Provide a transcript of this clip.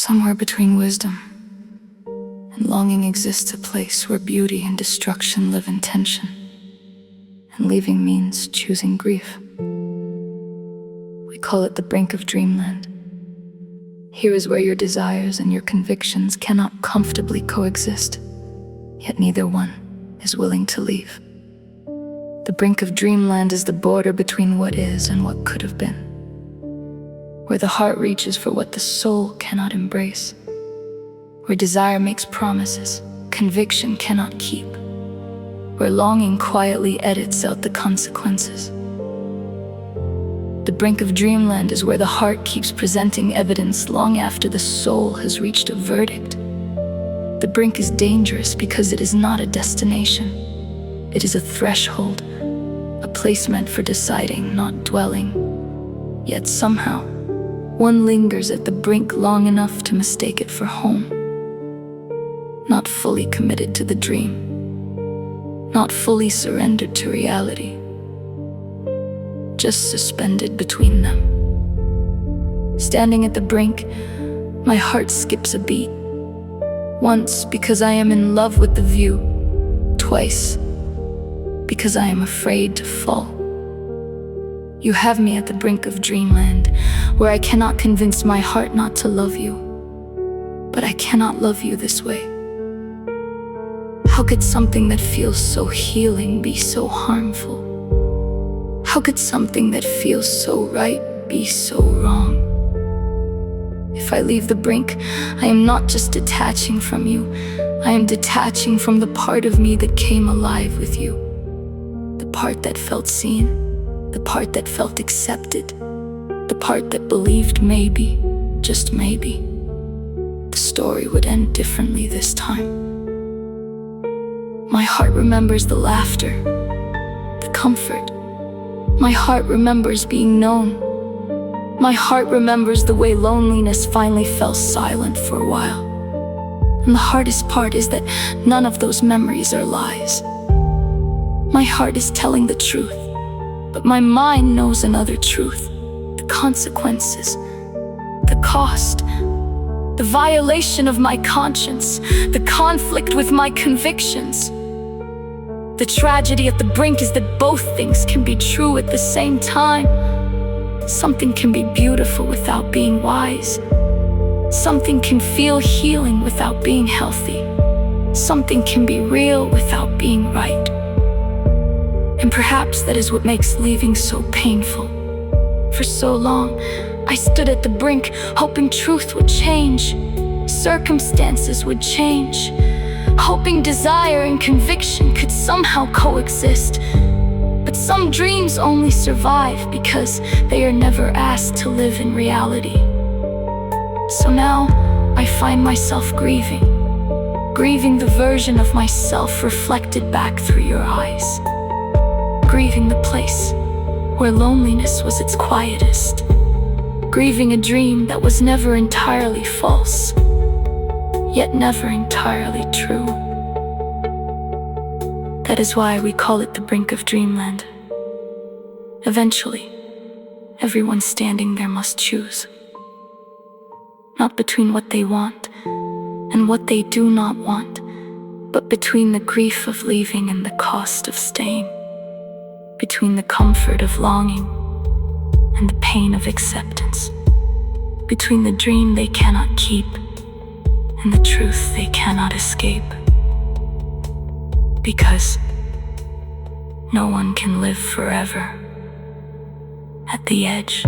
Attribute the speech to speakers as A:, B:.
A: Somewhere between wisdom and longing exists a place where beauty and destruction live in tension, and leaving means choosing grief. We call it the brink of dreamland. Here is where your desires and your convictions cannot comfortably coexist, yet neither one is willing to leave. The brink of dreamland is the border between what is and what could have been, where the heart reaches for what the soul cannot embrace, where desire makes promises conviction cannot keep, where longing quietly edits out the consequences. The brink of dreamland is where the heart keeps presenting evidence long after the soul has reached a verdict. The brink is dangerous because it is not a destination. It is a threshold, a place meant for deciding, not dwelling. Yet somehow, one lingers at the brink long enough to mistake it for home. Not fully committed to the dream, not fully surrendered to reality, just suspended between them. Standing at the brink, my heart skips a beat. Once because I am in love with the view, twice because I am afraid to fall. You have me at the brink of dreamland, where I cannot convince my heart not to love you, but I cannot love you this way. How could something that feels so healing be so harmful? How could something that feels so right be so wrong? If I leave the brink, I am not just detaching from you, I am detaching from the part of me that came alive with you. The part that felt seen, the part that felt accepted, the part that believed maybe, just maybe, the story would end differently this time. My heart remembers the laughter, the comfort. My heart remembers being known. My heart remembers the way loneliness finally fell silent for a while. And the hardest part is that none of those memories are lies. My heart is telling the truth, but my mind knows another truth. The consequences, the cost, the violation of my conscience, the conflict with my convictions. The tragedy at the brink is that both things can be true at the same time. Something can be beautiful without being wise. Something can feel healing without being healthy. Something can be real without being right. And perhaps that is what makes leaving so painful. For so long, I stood at the brink, hoping truth would change, circumstances would change, hoping desire and conviction could somehow coexist. But some dreams only survive because they are never asked to live in reality. So now, I find myself grieving the version of myself reflected back through your eyes. Grieving the place where loneliness was its quietest. Grieving a dream that was never entirely false, yet never entirely true. That is why we call it the brink of dreamland. Eventually, everyone standing there must choose. Not between what they want and what they do not want, but between the grief of leaving and the cost of staying. Between the comfort of longing and the pain of acceptance. Between the dream they cannot keep and the truth they cannot escape. Because no one can live forever at the edge.